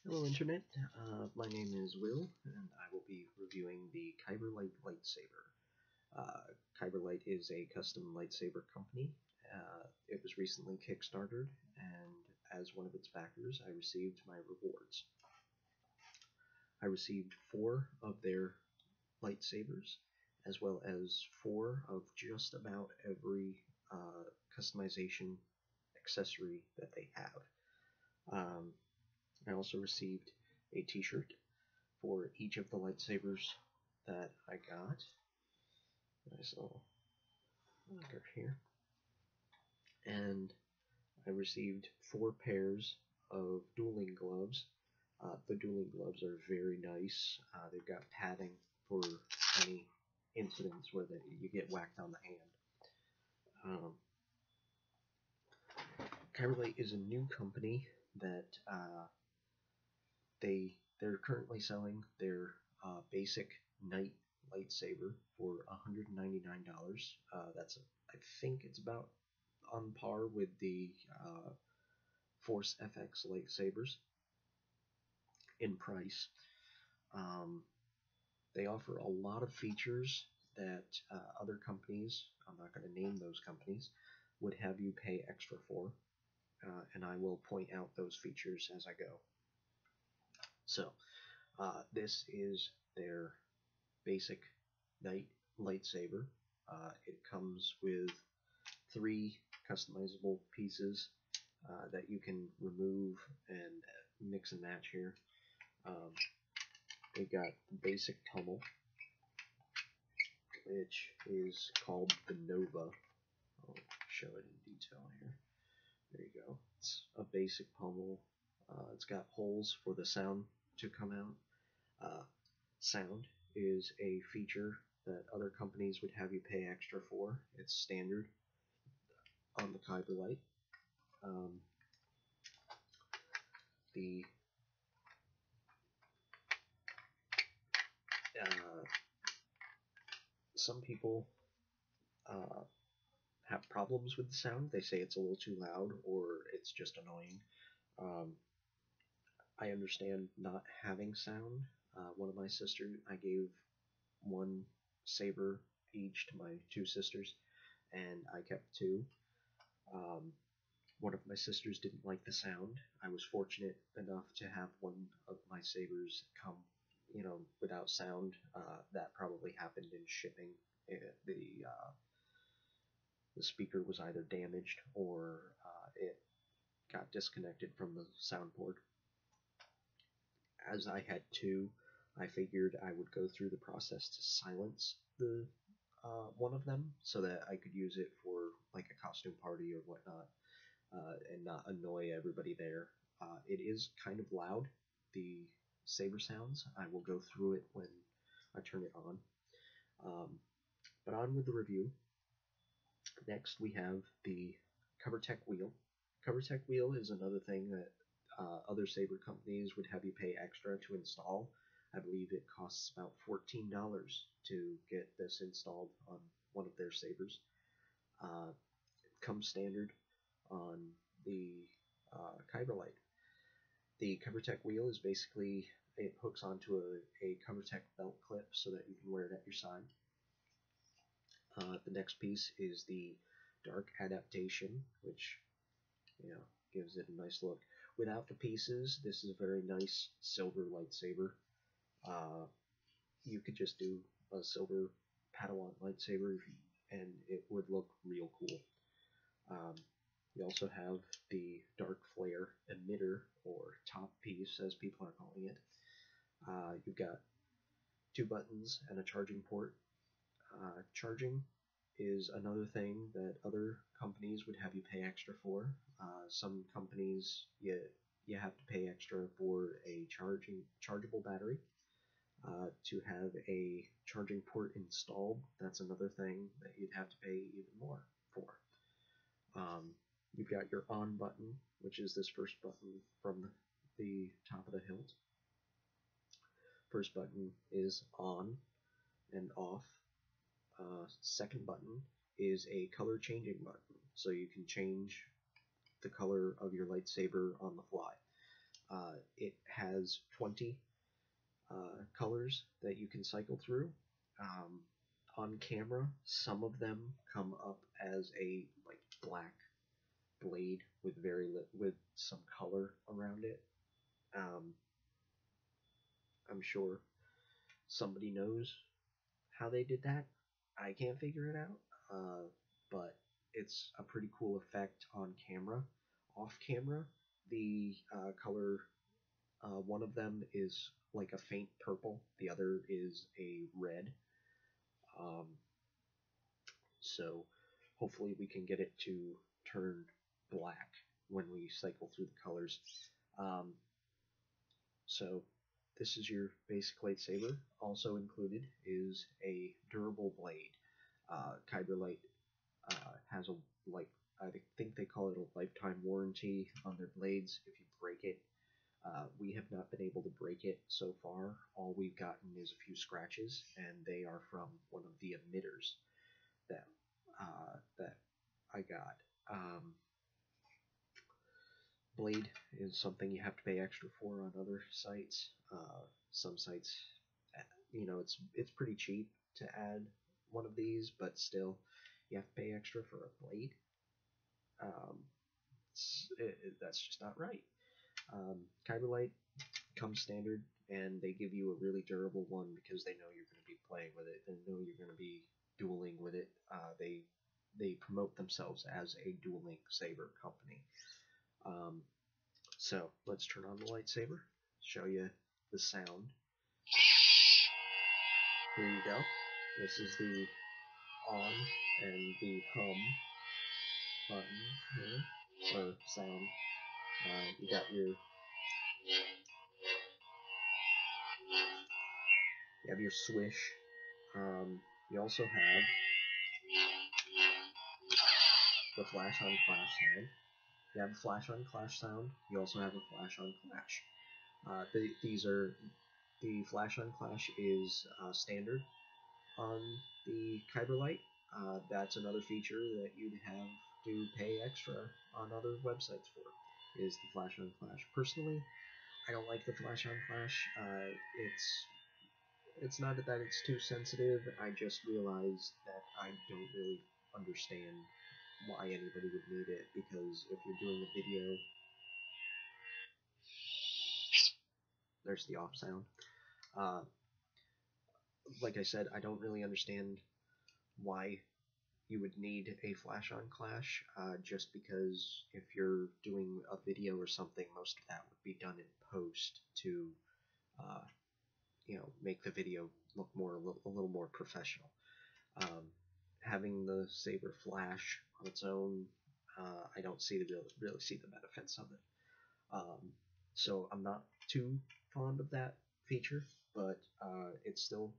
Hello Internet, my name is Will, and I will be reviewing the Kyberlight Lightsaber. Kyberlight is a custom lightsaber company. It was recently kickstarted, and as one of its backers, I received my rewards. I received 4 of their lightsabers, as well as 4 of just about every customization accessory that they have. I also received a t-shirt for each of the lightsabers that I got. Nice little marker here. And I received 4 pairs of dueling gloves. The dueling gloves are very nice. They've got padding for any incidents where you get whacked on the hand. Kyberlight is a new company that they're currently selling their basic knight lightsaber for $199. I think it's about on par with the Force FX lightsabers in price. Um, they offer a lot of features that other companies, I'm not going to name those companies, would have you pay extra for, and I will point out those features as I go. So, this is their basic knight lightsaber. It comes with 3 customizable pieces that you can remove and mix and match here. We've got the basic pommel, which is called the Nova. I'll show it in detail here. There you go. It's a basic pommel. It's got holes for the sound to come out. Sound is a feature that other companies would have you pay extra for. It's standard on the Kyberlight. The Some people have problems with the sound. They say it's a little too loud or it's just annoying. I understand not having sound. One of my sisters, I gave one saber each to my 2 sisters, and I kept 2. One of my sisters didn't like the sound. I was fortunate enough to have one of my sabers come, without sound. That probably happened in shipping. The speaker was either damaged or it got disconnected from the sound port. As I had 2, I figured I would go through the process to silence the one of them so that I could use it for like a costume party or whatnot, and not annoy everybody there. It is kind of loud, the saber sounds. I will go through it when I turn it on. But on with the review. Next we have the CoverTech wheel. CoverTech wheel is another thing that other saber companies would have you pay extra to install. I believe it costs about $14 to get this installed on one of their sabers. It comes standard on the Kyberlight. The CoverTech wheel is basically, it hooks onto a CoverTech belt clip so that you can wear it at your side. The next piece is the dark adaptation, which gives it a nice look. Without the pieces, this is a very nice silver lightsaber. You could just do a silver Padawan lightsaber and it would look real cool. You also have the dark flare emitter, or top piece as people are calling it. You've got 2 buttons and a charging port. Charging is another thing that other companies would have you pay extra for. Some companies you have to pay extra for a chargeable battery. To have a charging port installed, that's another thing that you'd have to pay even more for. You've got your on button, which is this first button from the top of the hilt. First button is on and off. Second button is a color changing button, so you can change the color of your lightsaber on the fly. It has 20 colors that you can cycle through. On camera, some of them come up as a like black blade with with some color around it. I'm sure somebody knows how they did that. I can't figure it out, but it's a pretty cool effect on camera. Off camera, the color, one of them is like a faint purple, the other is a red. Um, so hopefully we can get it to turn black when we cycle through the colors. So this is your basic lightsaber. Also included is a durable blade. Kyberlight has a I think they call it a lifetime warranty on their blades if you break it. We have not been able to break it so far. All we've gotten is a few scratches, and they are from one of the emitters that I got. Blade is something you have to pay extra for on other sites. Some sites, it's pretty cheap to add one of these, but still, you have to pay extra for a blade. That's just not right. Kyberlight comes standard, and they give you a really durable one because they know you're going to be playing with it. They know you're going to be dueling with it. They promote themselves as a dueling saber company. So let's turn on the lightsaber, show you the sound. Here you go. This is the on and the hum button here, or sound. You got you have your swish. You also have the flash on clash sound. You have a flash on clash sound. You also have a flash on clash. The flash on clash is standard on the Kyberlight. That's another feature that you'd have to pay extra on other websites for, is the flash on clash. Personally, I don't like the flash on clash. It's not that it's too sensitive. I just realized that I don't really understand why anybody would need it, because if you're doing a video, there's the off sound. Like I said, I don't really understand why you would need a flash on clash, just because if you're doing a video or something, most of that would be done in post to make the video look a little more professional. Having the saber flash on its own, I don't really see the benefits of it. So I'm not too fond of that feature, but it's still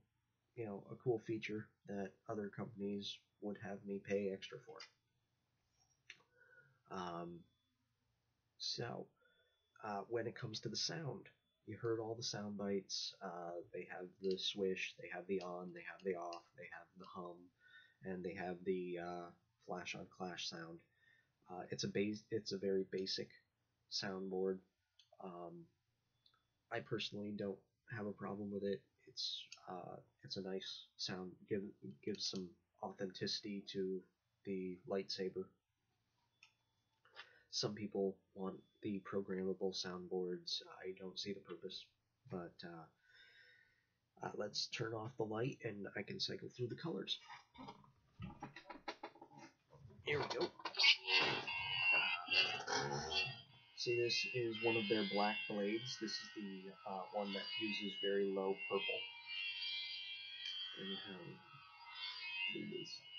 a cool feature that other companies would have me pay extra for. So when it comes to the sound, you heard all the sound bites. They have the swish, they have the on, they have the off, they have the hum, and they have the flash on clash sound. It's a very basic soundboard. I personally don't have a problem with it. It's a nice sound. Gives some authenticity to the lightsaber. Some people want the programmable soundboards. I don't see the purpose, but let's turn off the light and I can cycle through the colors. Here we go. See, this is one of their black blades. This is the one that uses very low purple. And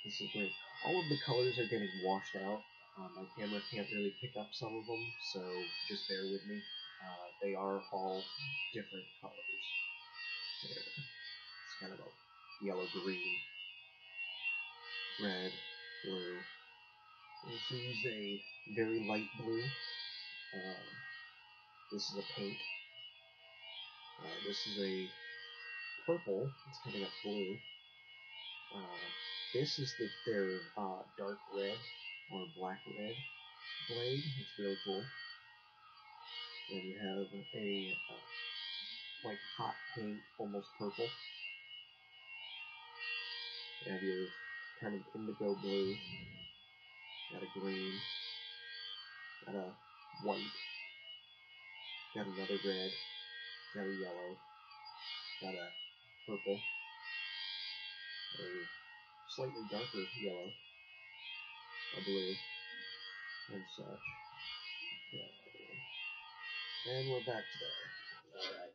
this is great. All of the colors are getting washed out. My camera can't really pick up some of them, so just bear with me. They are all different colors. It's kind of a yellow-green, red, blue. This is a very light blue. This is a pink. This is a purple. It's coming up blue. This is their dark red or black red blade. It's really cool. Then you have a like hot pink, almost purple. You have your kind of indigo blue. Got a green. Got a white. Got another red. Got a yellow. Got a purple. A slightly darker yellow. A blue. And such. Okay. And we're back to there. Alright.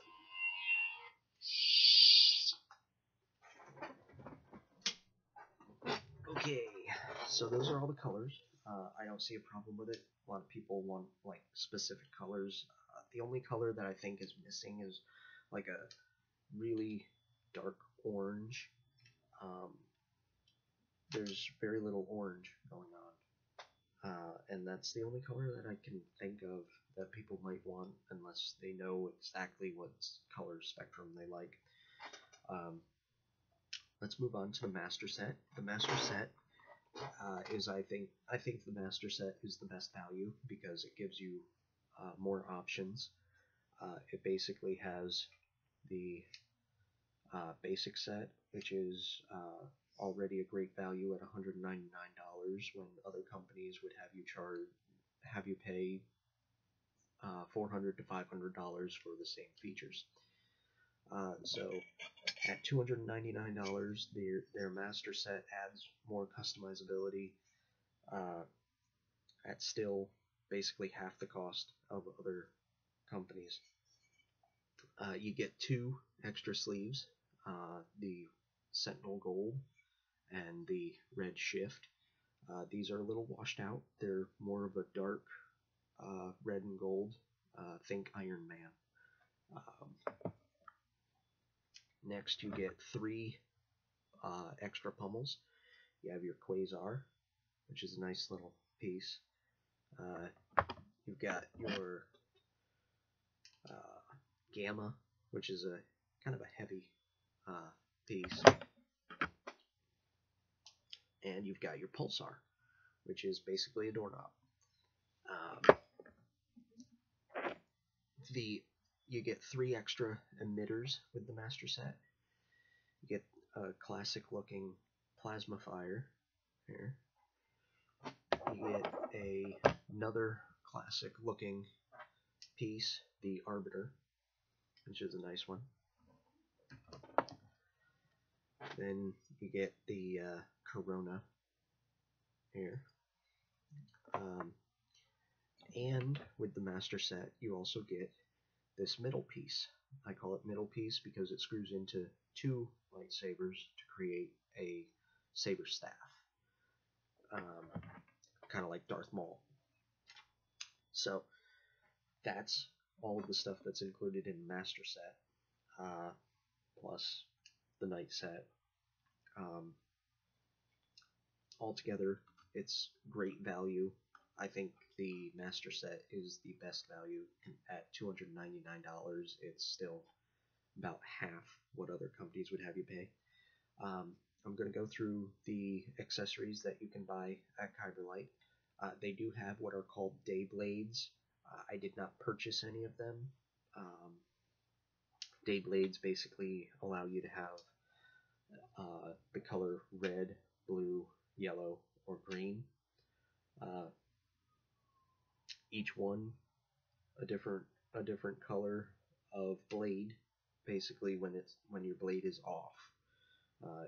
Okay, so those are all the colors. I don't see a problem with it. A lot of people want like specific colors. The only color that I think is missing is like a really dark orange. There's very little orange going on. And that's the only color that I can think of that people might want unless they know exactly what color spectrum they like. Let's move on to the master set. The master set is I think the master set is the best value because it gives you more options. It basically has the basic set, which is already a great value at $199 when other companies would have you pay $400 to $500 for the same features. So at $299, their master set adds more customizability at still basically half the cost of other companies. You get 2 extra sleeves, the Sentinel Gold and the Red Shift. These are a little washed out. They're more of a dark red and gold. Think Iron Man. Next, you get 3 extra pummels. You have your Quasar, which is a nice little piece. You've got your Gamma, which is a kind of a heavy piece. And you've got your Pulsar, which is basically a doorknob. You get 3 extra emitters with the master set. You get a classic looking plasma fire here. You get another classic looking piece, the Arbiter, which is a nice one. Then you get the Corona here. And with the master set, you also get this middle piece. I call it middle piece because it screws into 2 lightsabers to create a saber staff. Kind of like Darth Maul. So that's all of the stuff that's included in the master set, plus the knight set. Altogether, it's great value. I think the master set is the best value at $299. It's still about half what other companies would have you pay. I'm going to go through the accessories that you can buy at Kyberlight. They do have what are called day blades. I did not purchase any of them. Day blades basically allow you to have the color red, blue, yellow, or green. Each one a different color of blade. Basically, when your blade is off,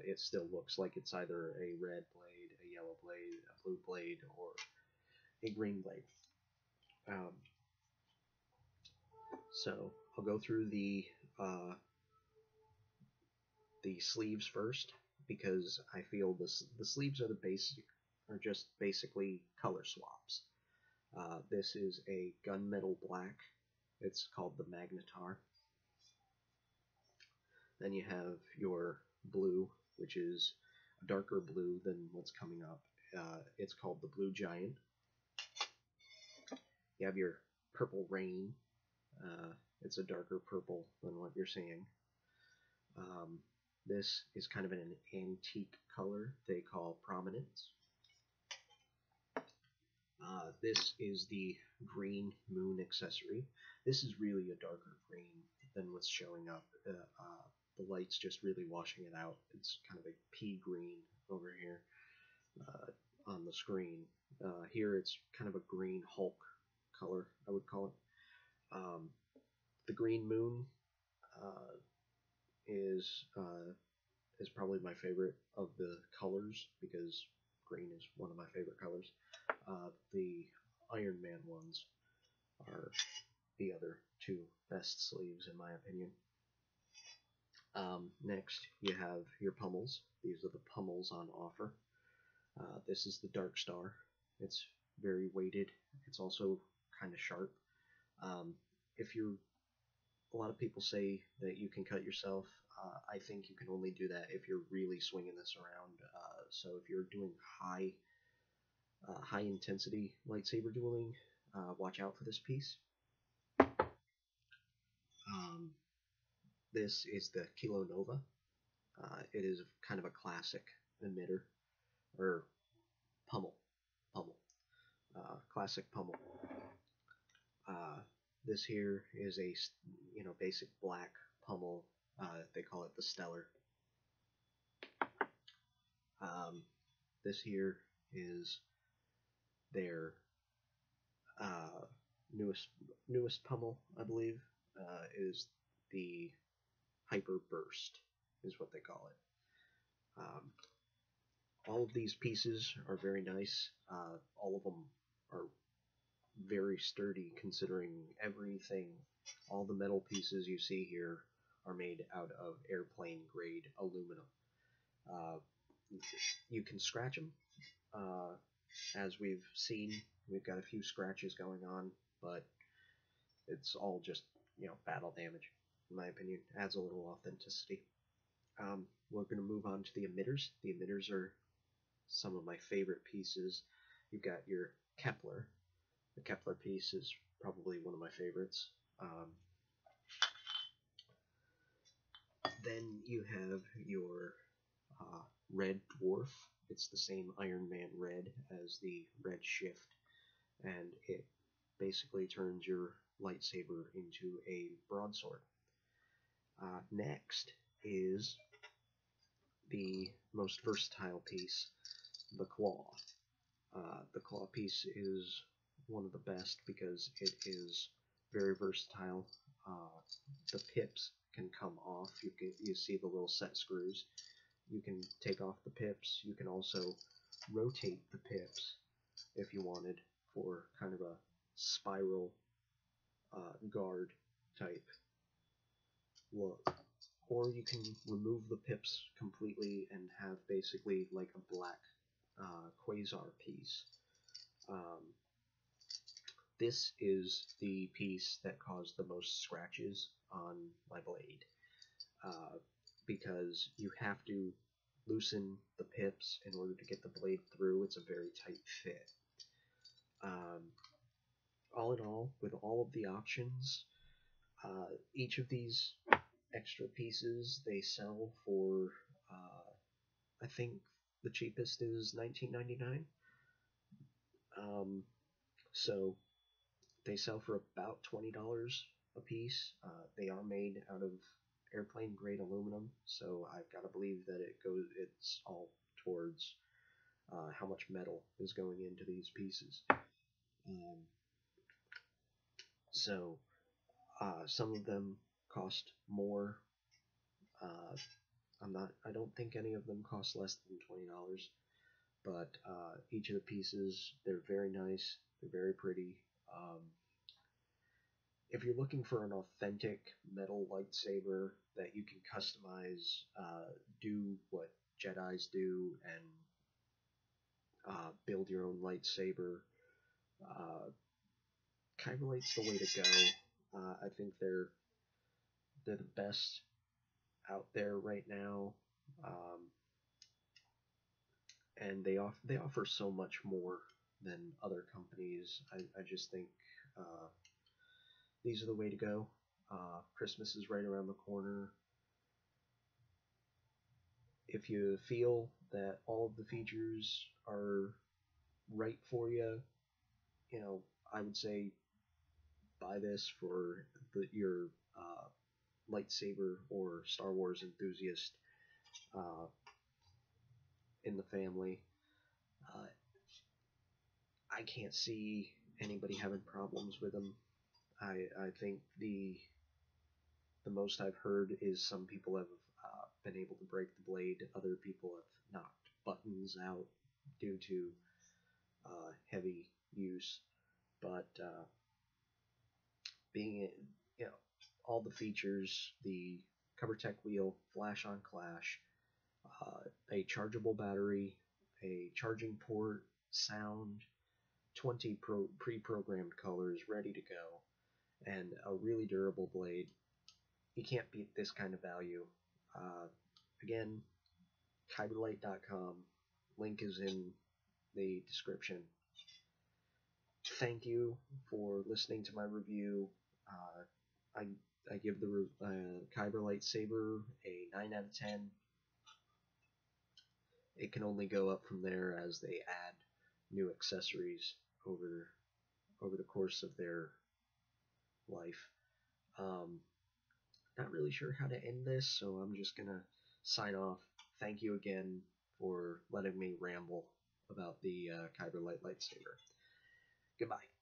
it still looks like it's either a red blade, a yellow blade, a blue blade, or a green blade. So I'll go through the sleeves first because I feel the sleeves are just basically color swaps. This is a gunmetal black. It's called the Magnetar. Then you have your blue, which is a darker blue than what's coming up. It's called the Blue Giant. You have your purple rain. It's a darker purple than what you're seeing. This is kind of an antique color they call Prominence. This is the green moon accessory. This is really a darker green than what's showing up. The light's just really washing it out. It's kind of a pea green over here on the screen. Here it's kind of a green Hulk color, I would call it. Um, the green moon uh, is is probably my favorite of the colors because green is one of my favorite colors. The Iron Man ones are the other two best sleeves in my opinion. Next, you have your pummels. These are the pummels on offer. This is the Dark Star. It's very weighted. It's also kind of sharp. Um, if you're, a lot of people say that you can cut yourself. I think you can only do that if you're really swinging this around. So if you're doing high intensity lightsaber dueling, watch out for this piece. Um, this is the Kilo Nova. It is kind of a classic emitter or pummel, pummel, classic pummel. Uh, this here is a basic black pummel. They call it the Stellar. Um, this here is their uh, newest pummel, I believe. Is the Hyper Burst, is what they call it. All of these pieces are very nice. All of them are very sturdy considering everything. All the metal pieces you see here are made out of airplane grade aluminum. Uh, you can scratch them. As we've seen, we've got a few scratches going on, but it's all just, battle damage, in my opinion. Adds a little authenticity. We're going to move on to the emitters. The emitters are some of my favorite pieces. You've got your Kepler. The Kepler piece is probably one of my favorites. Then you have your Red Dwarf. It's the same Iron Man red as the Red Shift, and it basically turns your lightsaber into a broadsword. Next is the most versatile piece, the Claw. The Claw piece is one of the best because it is very versatile. The pips can come off. You see the little set screws. You can take off the pips. You can also rotate the pips if you wanted for kind of a spiral guard type look. Or you can remove the pips completely and have basically like a black quasar piece. This is the piece that caused the most scratches on my blade because you have to loosen the pips in order to get the blade through. It's a very tight fit. All in all, with all of the options, each of these extra pieces they sell for I think the cheapest is $19.99. So they sell for about $20 a piece. They are made out of airplane grade aluminum, so I've got to believe that it's all towards how much metal is going into these pieces. So some of them cost more. Uh, I don't think any of them cost less than $20, but each of the pieces, they're very nice, they're very pretty. If you're looking for an authentic metal lightsaber that you can customize, do what Jedis do, and build your own lightsaber, Kyberlight's the way to go. I think they're the best out there right now, and they offer so much more than other companies. I just think these are the way to go. Christmas is right around the corner. If you feel that all of the features are right for you, you know, I would say buy this for your lightsaber or Star Wars enthusiast uh, in the family. Uh, I can't see anybody having problems with them. I think the most I've heard is some people have been able to break the blade. Other people have knocked buttons out due to heavy use. But being, you know, all the features, the cover tech wheel, flash on clash, a chargeable battery, a charging port, sound, 20 pre-programmed colors ready to go, and a really durable blade. You can't beat this kind of value. Uh, Again, Kyberlight.com. Link is in the description. Thank you for listening to my review. I I give the Kyberlight Saber a 9 out of 10. It can only go up from there as they add new accessories over the course of their life. Um, Not really sure how to end this, so I'm just gonna sign off. Thank you again for letting me ramble about the Kyberlight lightsaber. Goodbye.